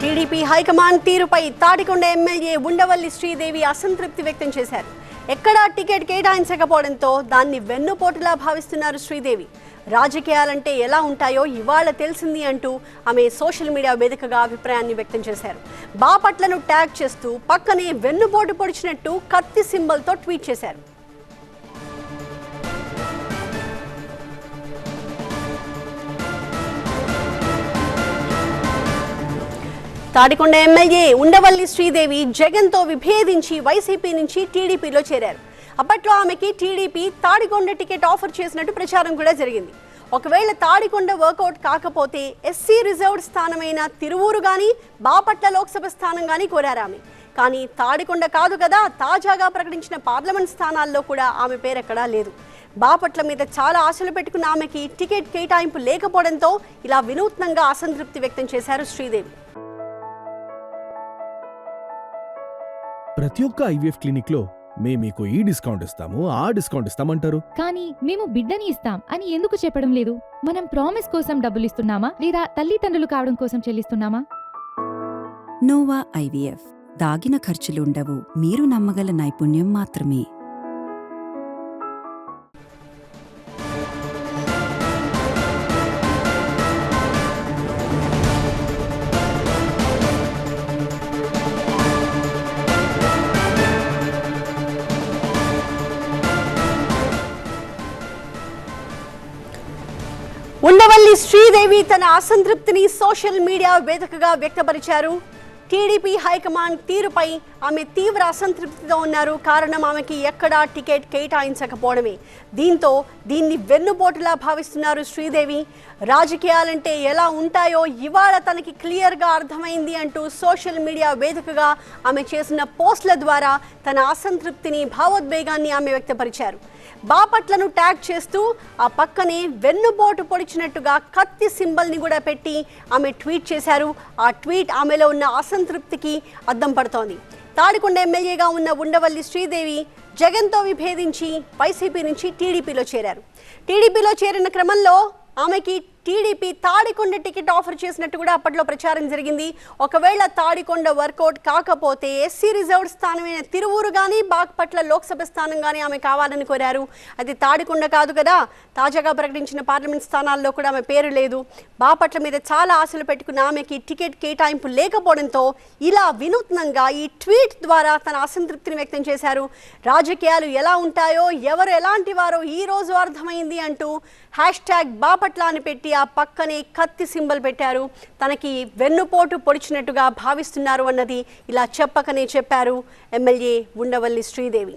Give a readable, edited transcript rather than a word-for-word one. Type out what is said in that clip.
TDP high command తీరుపై Tadikonda MLA Undavalli Sridevi అసంతృప్తి వ్యక్తం చేశారు. ఎక్కడా టికెట్ కేటాయించకపోవడంతో దాన్ని వెన్నుపోటులా భావిస్తున్నారు శ్రీదేవి. రాజకీయాలంటే ఎలా ఉంటాయో ఇవాళ తెలిసింది అంటూ ఆమె సోషల్ మీడియా వేదికగా అభిప్రాయాన్ని వ్యక్తం చేశారు. బాపట్లను ట్యాగ్ చేస్తూ పక్కనే వెన్నుపోటు పొడిచినట్టు కత్తి సింబల్తో ట్వీట్ చేశారు. తాడికొండ ఎమ్మెల్యే ఉండవల్లి శ్రీదేవి జగన్తో విభేదించి వైసీపీ నుంచి టీడీపీలో చేరారు. అప్పట్లో ఆమెకి టీడీపీ తాడికొండ టికెట్ ఆఫర్ చేసినట్టు ప్రచారం కూడా జరిగింది. ఒకవేళ తాడికొండ వర్కౌట్ కాకపోతే ఎస్సీ రిజర్వ్డ్ స్థానమైన తిరువూరు కానీ బాపట్ల లోక్సభ స్థానం కానీ కోరారు ఆమె. కానీ తాడికొండ కాదు కదా, తాజాగా ప్రకటించిన పార్లమెంట్ స్థానాల్లో కూడా ఆమె పేరెక్కడా లేదు. బాపట్ల మీద చాలా ఆశలు పెట్టుకున్న ఆమెకి టికెట్ కేటాయింపు లేకపోవడంతో ఇలా వినూత్నంగా అసంతృప్తి వ్యక్తం చేశారు శ్రీదేవి. ప్రతి ఒక్క ఐవీఎఫ్ క్లినిక్ లో మేము మీకు ఈ డిస్కౌంట్ ఇస్తాము, ఆ డిస్కౌంట్ ఇస్తామంటారు. కానీ మేము బిడ్డని ఇస్తాం అని ఎందుకు చెప్పడం లేదు? మనం ప్రామిస్ కోసం డబ్బులు ఇస్తున్నామా లేదా తల్లిదండ్రులు కావడం కోసం చెల్లిస్తున్నామా? నోవా ఐవీఎఫ్ దాగిన ఖర్చులుండవు, మీరు నమ్మగల నైపుణ్యం మాత్రమే. ఉండవల్లి శ్రీదేవి తన అసంతృప్తిని సోషల్ మీడియా వేదికగా వ్యక్తపరిచారు. టీడీపీ హైకమాండ్ తీరుపై ఆమె తీవ్ర అసంతృప్తితో ఉన్నారు. కారణం ఆమెకి ఎక్కడా టికెట్ కేటాయించకపోవడమే. దీంతో దీన్ని వెన్నుపోటులా భావిస్తున్నారు శ్రీదేవి. రాజకీయాలంటే ఎలా ఉంటాయో ఇవాళ తనకి క్లియర్గా అర్థమైంది అంటూ సోషల్ మీడియా వేదికగా ఆమె చేసిన పోస్టుల ద్వారా తన అసంతృప్తిని, భావోద్వేగాన్ని ఆమె వ్యక్తపరిచారు. బాపట్లను ట్యాగ్ చేస్తూ ఆ పక్కనే వెన్నుపోటు పొడిచినట్టుగా కత్తి సింబల్ని కూడా పెట్టి ఆమె ట్వీట్ చేశారు. ఆ ట్వీట్ ఆమెలో ఉన్న అసంతృప్తికి అద్దం పడుతోంది. తాడికొండ ఎమ్మెల్యేగా ఉన్న ఉండవల్లి శ్రీదేవి జగన్తో విభేదించి వైసీపీ నుంచి టీడీపీలో చేరారు. టీడీపీలో చేరిన క్రమంలో ఆమెకి టీడీపీ తాడికొండ టికెట్ ఆఫర్ చేసినట్టు కూడా అప్పట్లో ప్రచారం జరిగింది. ఒకవేళ తాడికొండ వర్కౌట్ కాకపోతే ఎస్సీ రిజర్వ్డ్ స్థానమైన తిరువూరు కానీ బాపట్ల లోక్సభ స్థానం కానీ ఆమె కావాలని కోరారు. అది తాడికొండ కాదు కదా, తాజాగా ప్రకటించిన పార్లమెంట్ స్థానాల్లో కూడా ఆమె పేరు లేదు. బాపట్ల మీద చాలా ఆశలు పెట్టుకున్న ఆమెకి టికెట్ కేటాయింపు లేకపోవడంతో ఇలా వినూత్నంగా ఈ ట్వీట్ ద్వారా తన అసంతృప్తిని వ్యక్తం చేశారు. రాజకీయాలు ఎలా ఉంటాయో, ఎవరు ఎలాంటి వారో ఈ రోజు అర్థమైంది అంటూ హ్యాష్ట్యాగ్ బాపట్ల అని పెట్టి ఆ పక్కనే కత్తి సింబల్ పెట్టారు. తనకి వెన్నుపోటు పొడిచినట్టుగా భావిస్తున్నారు అన్నది ఇలా చెప్పకనే చెప్పారు ఎమ్మెల్యే ఉండవల్లి శ్రీదేవి.